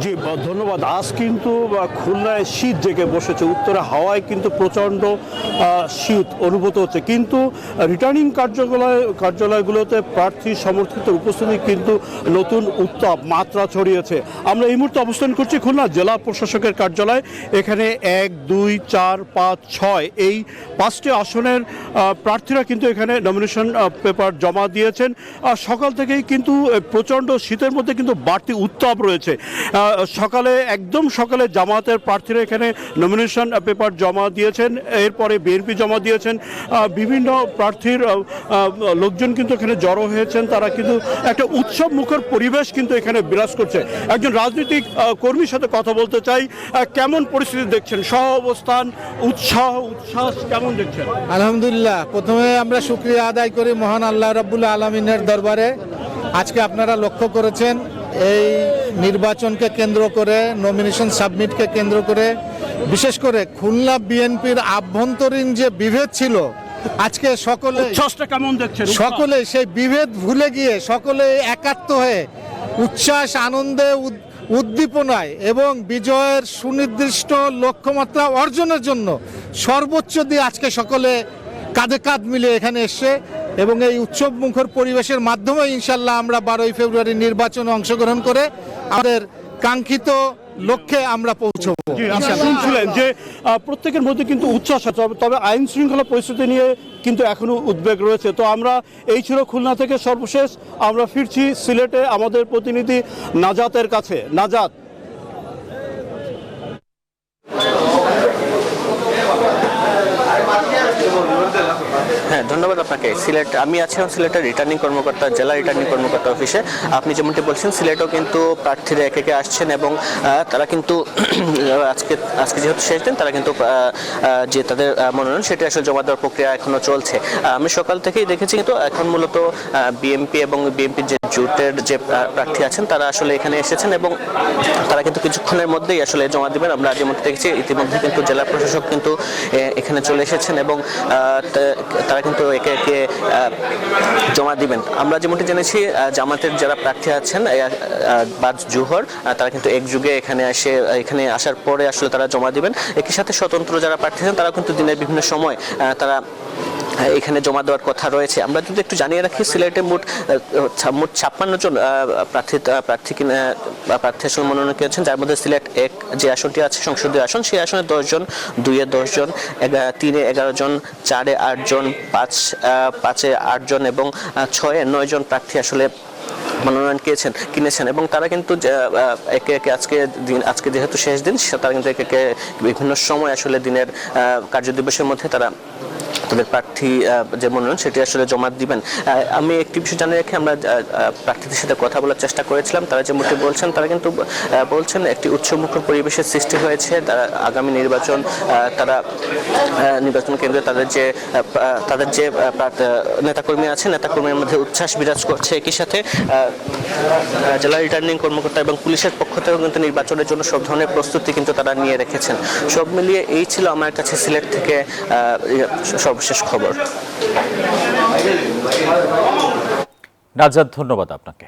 জি ধন্যবাদ। আজ কিন্তু খুলনায় শীত জেগে বসেছে, উত্তরে হাওয়ায় কিন্তু প্রচণ্ড শীত অনুভূত হচ্ছে, কিন্তু রিটার্নিং কার্যালয়গুলোতে প্রার্থী সমর্থকদের উপস্থিতি কিন্তু নতুন উত্তাপ মাত্রা ছড়িয়েছে। আমরা এই মুহূর্তে অবস্থান করছি খুলনা জেলা প্রশাসকের কার্যালয়। এখানে 1, 2, 4, 5, 6 এই 5টি আসনের প্রার্থীরা কিন্তু এখানে নমিনেশন পেপার জমা দিয়েছেন। সকাল থেকেই কিন্তু প্রচণ্ড শীতের মধ্যে কিন্তু বাড়তি উত্তাপ রয়েছে। একদম সকালে জামায়াতের প্রার্থীরা এখানে নমিনেশন পেপার জমা দিয়েছেন, এরপরে বিএনপি জমা দিয়েছেন। বিভিন্ন প্রার্থীর লোকজন কিন্তু এখানে জড়ো হয়েছেন, তারা কিন্তু একটা উৎসব মুখর পরিবেশ কিন্তু এখানে বিরাজ করছে। একজন রাজনৈতিক কর্মীর সাথে কথা বলতে চাই, কেমন পরিস্থিতি দেখছেন, সহ অবস্থান, উচ্ছ্বাস কেমন দেখছেন? আলহামদুলিল্লাহ, প্রথমে আমরা শুকরিয়া আদায় করি মহান আল্লাহ রাব্বুল আলামিনের দরবারে। আজকে আপনারা লক্ষ্য করেছেন এই নির্বাচনকে কেন্দ্র করে, নমিনেশন সাবমিটকে কেন্দ্র করে, বিশেষ করে খুলনা বিএনপির আভ্যন্তরীণ যে বিভেদ ছিল, আজকে সকলে সেই বিভেদ ভুলে গিয়ে সকলে একাত্ম হয়ে উচ্ছ্বাস, আনন্দে, উদ্দীপনায় এবং বিজয়ের সুনির্দিষ্ট লক্ষ্যমাত্রা অর্জনের জন্য সর্বোচ্চ দিয়ে আজকে সকলে কাঁধে কাঁধ মিলে এখানে এসছে এবং এই উৎসব মুখর পরিবেশের মাধ্যমে ইনশাল্লাহ আমরা 12ই ফেব্রুয়ারি নির্বাচনে অংশগ্রহণ করে আমাদের কাঙ্ক্ষিত লক্ষ্যে আমরা পৌঁছবো। শুনছিলেন যে প্রত্যেকের মধ্যে কিন্তু উচ্ছ্বাস আছে, তবে আইন শৃঙ্খলা পরিস্থিতি নিয়ে কিন্তু এখনো উদ্বেগ রয়েছে। তো আমরা এই ছিল খুলনা থেকে সর্বশেষ। আমরা ফিরছি সিলেটে আমাদের প্রতিনিধি নাজাতের কাছে। নাজাত। হ্যাঁ, ধন্যবাদ আপনাকে। আমি আছি সিলেটের রিটার্নিং কর্মকর্তা, জেলা রিটার্নিং কর্মকর্তা অফিসে। আপনি যেমনটি বলছেন, সিলেটেও কিন্তু প্রার্থীরা একে আসছেন এবং তারা কিন্তু আজকে যেহেতু শেষ দিন, তারা কিন্তু যে তাদের মনোনয়ন সেটি আসলে জমা দেওয়ার প্রক্রিয়া এখনো চলছে। আমি সকাল থেকেই দেখেছি কিন্তু এখন মূলত বিএনপি এবং বিএনপির যে জোটের যে প্রার্থী আছেন তারা আসলে এখানে এসেছেন এবং তারা কিন্তু কিছুক্ষণের মধ্যেই আসলে জমা দেবেন। আমরা যেমনটি দেখেছি ইতিমধ্যে কিন্তু জেলা প্রশাসক কিন্তু এখানে চলে এসেছেন এবং তারা কিন্তু একে একে জমা দিবেন। আমরা যেমনটি জেনেছি জামাতের যারা প্রার্থী আছেন বাদ জোহর, তারা কিন্তু একযুগে এখানে আসার পরে আসলে তারা জমা দিবেন। একই সাথে স্বতন্ত্র যারা প্রার্থী আছেন তারা কিন্তু দিনের বিভিন্ন সময় তারা এখানে জমা দেওয়ার কথা রয়েছে। আমরা যদি একটু জানিয়ে রাখি, সিলেটে মোট 56 জন প্রার্থী আসলে মনোনয়ন করেছেন, যার মধ্যে সিলেট 1 যে আসনটি আছে সংসদীয় আসন, সেই আসনে 10 জন, 2-এ 10 জন, 3-এ 11 জন, 4-এ 8 জন, 5-এ 8 জন এবং 6-এ 9 জন প্রার্থী আসলে মনোনয়ন কিনেছেন এবং তারা কিন্তু একে একে আজকে যেহেতু শেষ দিন, তারা কিন্তু একে একে বিভিন্ন সময় আসলে দিনের কার্যদিবসের মধ্যে তারা তাদের প্রার্থী যে মনোনয়ন সেটি আসলে জমা দিবেন। আমি একটি বিষয় জানিয়ে রাখি, আমরা প্রার্থীদের সাথে কথা বলার চেষ্টা করেছিলাম। তারা যেমনটি বলছেন, তারা কিন্তু বলছেন একটি উৎসবমুখর পরিবেশের সৃষ্টি হয়েছে। তারা আগামী নির্বাচন কেন্দ্রে তাদের যে নেতাকর্মী আছে, নেতাকর্মীর মধ্যে উচ্ছ্বাস বিরাজ করছে। একই সাথে জেলা রিটার্নিং কর্মকর্তা এবং পুলিশের পক্ষ থেকেও কিন্তু নির্বাচনের জন্য সব ধরনের প্রস্তুতি কিন্তু তারা নিয়ে রেখেছেন। সব মিলিয়ে এই ছিল আমার কাছে সিলেট থেকে সর্বশেষ খবর। নাজাত, ধন্যবাদ আপনাকে।